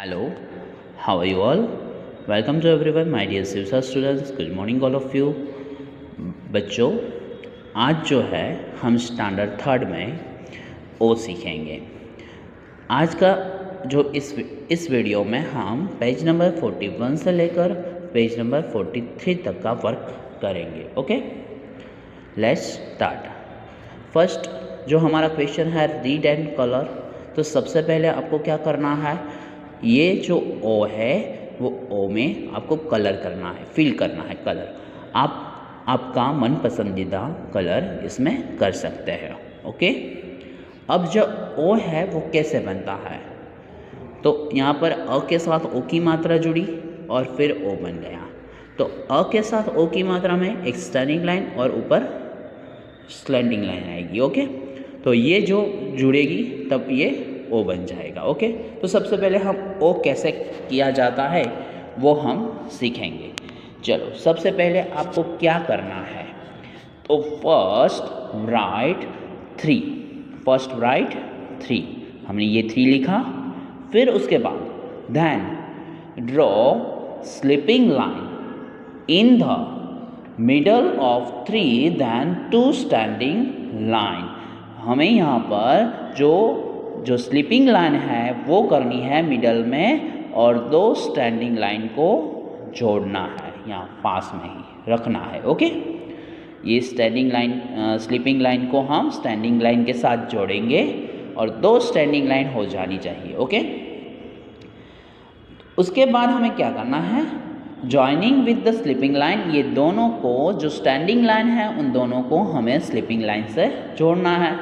Hello, how are you all? Welcome to everyone, my dear Sivsa students. Good morning all of you. बच्चों, आज जो है हम standard third में ओ सीखेंगे। आज का जो इस वीडियो में हम पेज नंबर 41 से लेकर पेज नंबर 43 तक का वर्क करेंगे। Okay, let's start. फर्स्ट जो हमारा क्वेश्चन है रीड एंड कलर। तो सबसे पहले आपको क्या करना है, ये जो ओ है वो ओ में आपको कलर करना है, फिल करना है कलर। आप आपका मन पसंदीदा कलर इसमें कर सकते हैं। ओके, अब जो ओ है वो कैसे बनता है, तो यहाँ पर अ के साथ ओ की मात्रा जुड़ी और फिर ओ बन गया। तो अ के साथ ओ की मात्रा में एक स्टैंडिंग लाइन और ऊपर स्लैंडिंग लाइन आएगी। ओके, तो ये जो जुड़ेगी तब ये ओ बन जाएगा। ओके, तो सबसे पहले हम ओ कैसे किया जाता है वो हम सीखेंगे। चलो, सबसे पहले आपको क्या करना है, तो फर्स्ट राइट 3, हमने ये 3 लिखा। फिर उसके बाद then draw sleeping line in the middle of 3 then 2 standing line. हमें यहाँ पर जो स्लिपिंग लाइन है वो करनी है मिडल में और 2 स्टैंडिंग लाइन को जोड़ना है, यहाँ पास में ही रखना है। ओके, ये स्लिपिंग लाइन को हम स्टैंडिंग लाइन के साथ जोड़ेंगे और 2 स्टैंडिंग लाइन हो जानी चाहिए। ओके, उसके बाद हमें क्या करना है, joining with the sleeping line, ये दोनों को जो स्टैंडिंग लाइन है उन दोनों को हमें स्लिपिंग लाइन से जोड़ना है।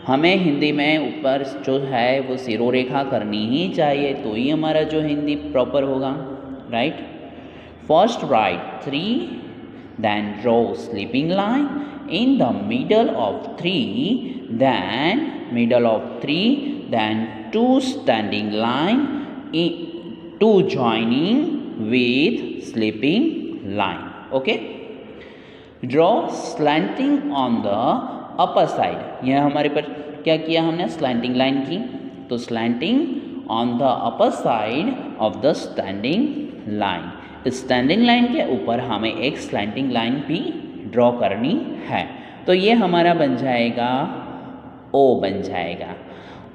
हमें हिंदी में ऊपर जो है वो सिरो रेखा करनी ही चाहिए, तो ही हमारा जो हिंदी प्रॉपर होगा। Right, first write 3 then draw sleeping line in the middle of 3 then 2 standing line 2 joining with sleeping line. Okay, draw slanting on the upper side। यह हमारे पर क्या किया हमने, स्लैंटिंग लाइन की, तो slanting on the upper side of the standing line. इस standing line के ऊपर हमें एक स्लैंटिंग लाइन भी ड्रॉ करनी है, तो ये हमारा बन जाएगा ओ बन जाएगा।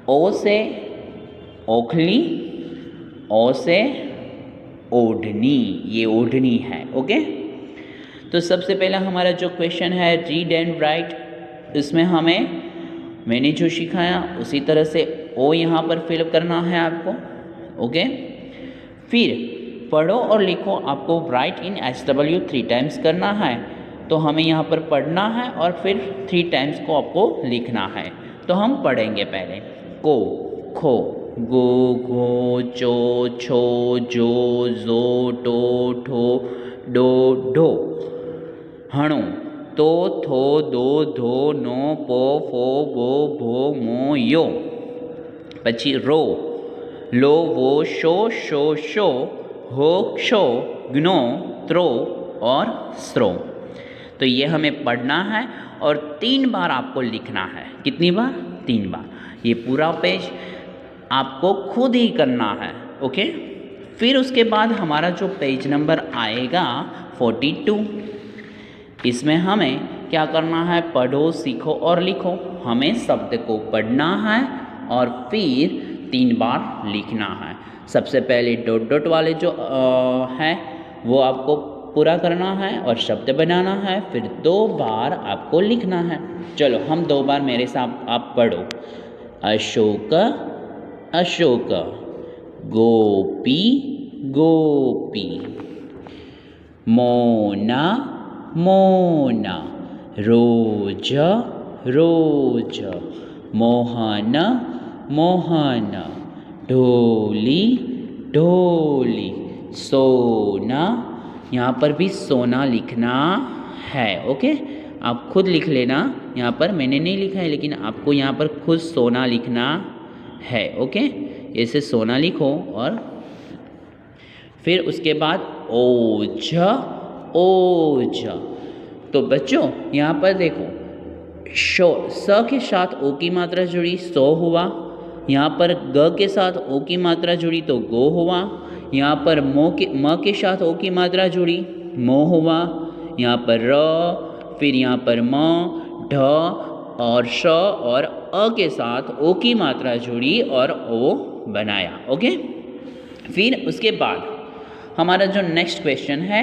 ओ से ओखली, ओ से ओढ़नी, ये ओढ़नी है। ओके, तो सबसे पहला हमारा जो क्वेश्चन है रीड एंड राइट, इसमें मैंने जो सिखाया उसी तरह से ओ यहाँ पर फिल करना है आपको। ओके, फिर पढ़ो और लिखो, आपको राइट इन SW 3 टाइम्स करना है, तो हमें यहाँ पर पढ़ना है और फिर 3 टाइम्स को आपको लिखना है। तो हम पढ़ेंगे पहले को, खो, गो, घो, चो, छो, जो, जो, टो, ठो, डो, ढो, हणो, तो, थो, दो, धो, नो, पो, फो, बो, भो, मो, यो। પછી रो, लो, वो, शो, शो, हो, क्षो, ग्नो, त्रो और स्रो। तो ये हमें पढ़ना है और 3 बार आपको लिखना है। कितनी बार? 3 बार। ये पूरा पेज आपको खुद ही करना है। ओके, फिर उसके बाद हमारा जो पेज नंबर आएगा 42, इसमें हमें क्या करना है, पढ़ो, सीखो और लिखो। हमें शब्द को पढ़ना है और फिर 3 बार लिखना है। सबसे पहले डॉट डॉट वाले जो है वो आपको पूरा करना है और शब्द बनाना है, फिर 2 बार आपको लिखना है। चलो, हम 2 बार मेरे साथ आप पढ़ो। अशोक, अशोक, गोपी, गोपी, मोना, मोना, रोज, रोज, मोहन, मोहन, ढोली, ढोली, सोना। यहाँ पर भी सोना लिखना है। ओके, आप खुद लिख लेना, यहाँ पर मैंने नहीं लिखा है लेकिन आपको यहाँ पर खुद सोना लिखना है। ओके, ऐसे सोना लिखो और फिर उसके बाद ओज, ओज। तो बच्चों यहाँ पर देखो, शो, स के साथ ओ की मात्रा जुड़ी, सो हुआ। यहाँ पर ग के साथ ओ की मात्रा जुड़ी तो गो हुआ, यहाँ पर म के साथ ओ की मात्रा जुड़ी मो हुआ, यहाँ पर र, फिर यहाँ पर म, ढ और श और अ के साथ ओ की मात्रा जुड़ी और ओ बनाया। ओके, फिर उसके बाद हमारा जो नेक्स्ट क्वेश्चन है,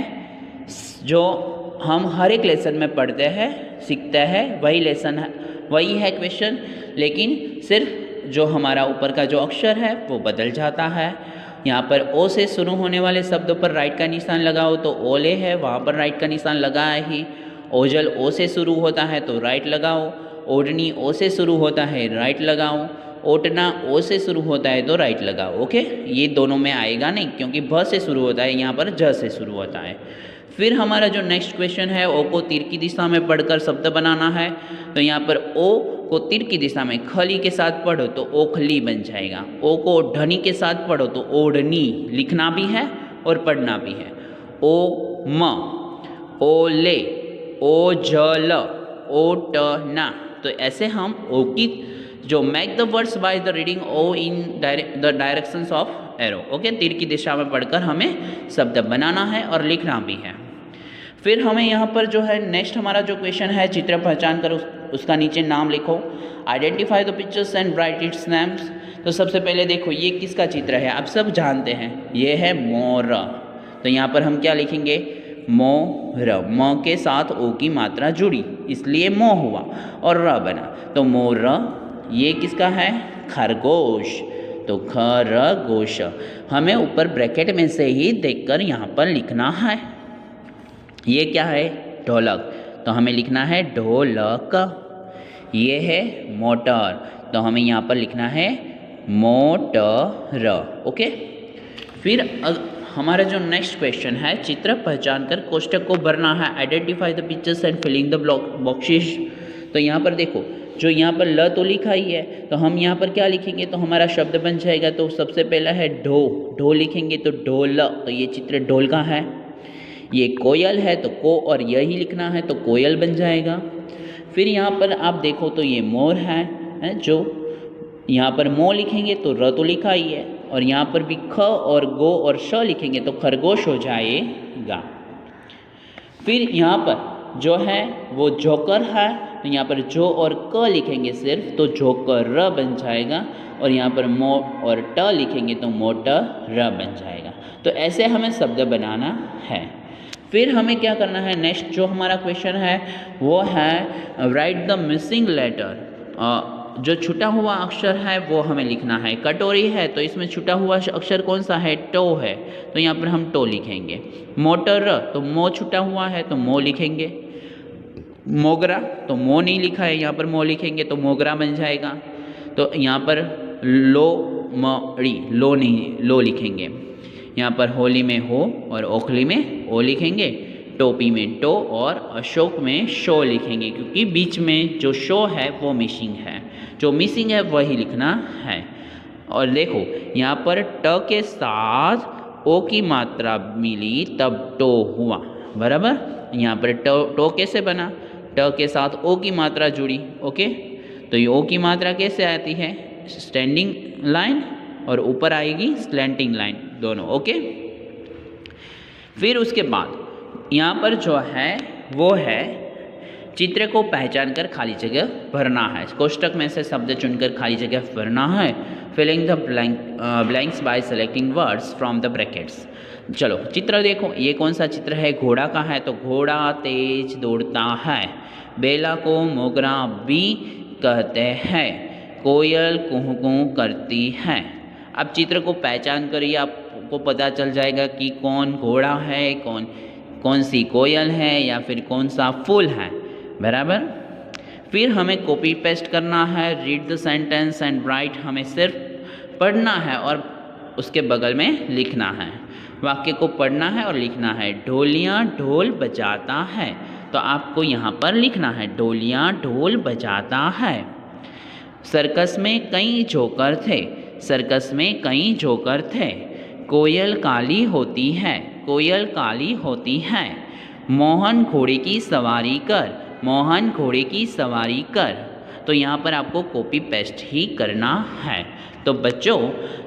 जो हम हर एक लेसन में पढ़ते हैं सीखते हैं, वही लेसन है, वही है क्वेश्चन, लेकिन सिर्फ जो हमारा ऊपर का जो अक्षर है वो बदल जाता है। यहाँ पर ओ से शुरू होने वाले शब्दों पर राइट का निशान लगाओ तो ओले है, वहाँ पर राइट का निशान लगाया ही। ओझल ओ से शुरू होता है तो राइट लगाओ, ओढ़नी ओ से शुरू होता है राइट लगाओ, ओटना ओ से शुरू होता है तो राइट लगाओ। ओके, ये दोनों में आएगा नहीं क्योंकि भ से शुरू होता है, यहाँ पर ज से शुरू होता है। फिर हमारा जो नेक्स्ट क्वेश्चन है, ओ को तीर की दिशा में पढ़कर शब्द बनाना है। तो यहाँ पर ओ को तीर की दिशा में खली के साथ पढ़ो तो ओखली बन जाएगा। ओ को ढनी के साथ पढ़ो तो ओढ़नी, लिखना भी है और पढ़ना भी है। ओ म, ओ ले, ओ जल, ओटना। तो ऐसे हम ओ की जो make the words by the reading O in the directions of arrow. Okay, तीर की दिशा में पढ़कर हमें शब्द बनाना है और लिखना भी है। फिर हमें यहाँ पर जो है नेक्स्ट हमारा जो क्वेश्चन है, चित्र पहचान कर उसका नीचे नाम लिखो। Identify the pictures and right it's names. तो सबसे पहले देखो ये किसका चित्र है, आप सब जानते हैं, ये है मोर। तो यहाँ पर हम क्या लिखेंगे, मोर। म के साथ ओ की मात्रा जुड़ी इसलिए मो हुआ और र बना, तो मोर। ये किसका है, खरगोश, तो खरगोश। हमें ऊपर ब्रैकेट में से ही देखकर यहाँ पर लिखना है। ये क्या है, ढोलक, तो हमें लिखना है ढोलक। ये है मोटर, तो हमें यहाँ पर लिखना है मोटर। ओके, फिर हमारा जो नेक्स्ट क्वेश्चन है, चित्र पहचान कर कोष्टक को भरना है। Identify the pictures and filling the boxes. तो यहाँ पर देखो, जो यहाँ पर ल तो लिखा ही है, तो हम यहाँ पर क्या लिखेंगे, तो हमारा शब्द बन जाएगा। तो सबसे पहला है ढो, ढो लिखेंगे तो ढोल, तो ये चित्र ढोल का है। ये कोयल है तो को और यही लिखना है तो कोयल बन जाएगा। फिर यहाँ पर आप देखो तो ये मोर है, जो यहाँ पर मो लिखेंगे तो र तो लिखा ही है, और यहाँ पर भी ख और गो और श लिखेंगे तो खरगोश हो जाएगा। फिर यहाँ पर जो है वो जोकर है, तो यहाँ पर जो और क लिखेंगे सिर्फ तो जोकर र बन जाएगा, और यहाँ पर मो और ट लिखेंगे तो मोटर र बन जाएगा। तो ऐसे हमें शब्द बनाना है। फिर हमें क्या करना है, नेक्स्ट जो हमारा क्वेश्चन है वो है राइट द मिसिंग लेटर। जो छूटा हुआ अक्षर है वो हमें लिखना है। कटोरी है तो इसमें छूटा हुआ अक्षर कौन सा है, टो है, तो यहाँ पर हम टो लिखेंगे। मोटर, तो मो छूटा हुआ है तो मो लिखेंगे। मोगरा, तो मो नहीं लिखा है, यहाँ पर मो लिखेंगे तो मोगरा बन जाएगा। तो यहाँ पर लो मड़ी, लो नहीं, लो लिखेंगे। यहाँ पर होली में हो और ओखली में ओ लिखेंगे, टोपी में टो और अशोक में शो लिखेंगे, क्योंकि बीच में जो शो है वो मिसिंग है, जो मिसिंग है वही लिखना है। और देखो यहाँ पर ट के साथ ओ की मात्रा मिली तब टो हुआ, बराबर। यहाँ पर टो कैसे बना, ट के साथ ओ की मात्रा जुड़ी। ओके, तो ये ओ की मात्रा कैसे आती है, स्टैंडिंग लाइन और ऊपर आएगी स्लैंटिंग लाइन, दोनों। ओके, फिर उसके बाद यहाँ पर जो है वो है चित्र को पहचान कर खाली जगह भरना है। कोष्टक में से शब्द चुनकर खाली जगह भरना है। Filling the blanks by selecting words from the brackets. चलो चित्र देखो, ये कौन सा चित्र है, घोड़ा का है, तो घोड़ा तेज दौड़ता है। बेला को मोगरा भी कहते हैं। कोयल कुहू कुहू करती है। अब चित्र को पहचान करिए, आपको पता चल जाएगा कि कौन घोड़ा है, कौन सी कोयल है या फिर कौन सा फूल है, बराबर। फिर हमें कॉपी पेस्ट करना है। Read the sentence and right, हमें सिर्फ पढ़ना है और उसके बगल में लिखना है। वाक्य को पढ़ना है और लिखना है। ढोलियाँ ढोल बजाता है, तो आपको यहाँ पर लिखना है ढोलियाँ ढोल बजाता है। सर्कस में कई जोकर थे, सर्कस में कई जोकर थे। कोयल काली होती है, कोयल काली होती है। मोहन घोड़े की सवारी कर, मोहन घोड़े की सवारी कर। तो यहाँ पर आपको कॉपी पेस्ट ही करना है। तो बच्चों,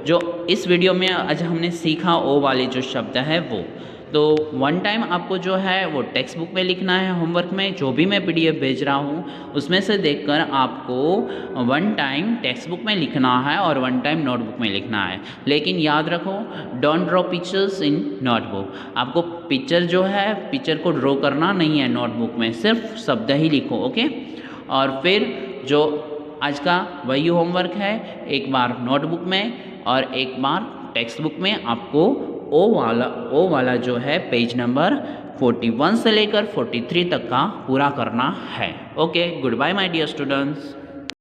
जो इस वीडियो में आज हमने सीखा ओ वाले जो शब्द है वो, तो वन टाइम आपको जो है वो टेक्स्ट बुक में लिखना है। होमवर्क में जो भी मैं पीडीएफ भेज रहा हूँ उसमें से देखकर आपको वन टाइम टेक्स्ट बुक में लिखना है और वन टाइम नोटबुक में लिखना है। लेकिन याद रखो, don't draw pictures in notebook. आपको पिक्चर जो है, पिक्चर को ड्रॉ करना नहीं है नोटबुक में, सिर्फ शब्द ही लिखो, ओके। और फिर जो आज का वही होमवर्क है, एक बार नोटबुक में और एक बार टेक्स्ट बुक में आपको ओ वाला जो है पेज नंबर 41 से लेकर 43 तक का पूरा करना है। Okay, good bye my dear students.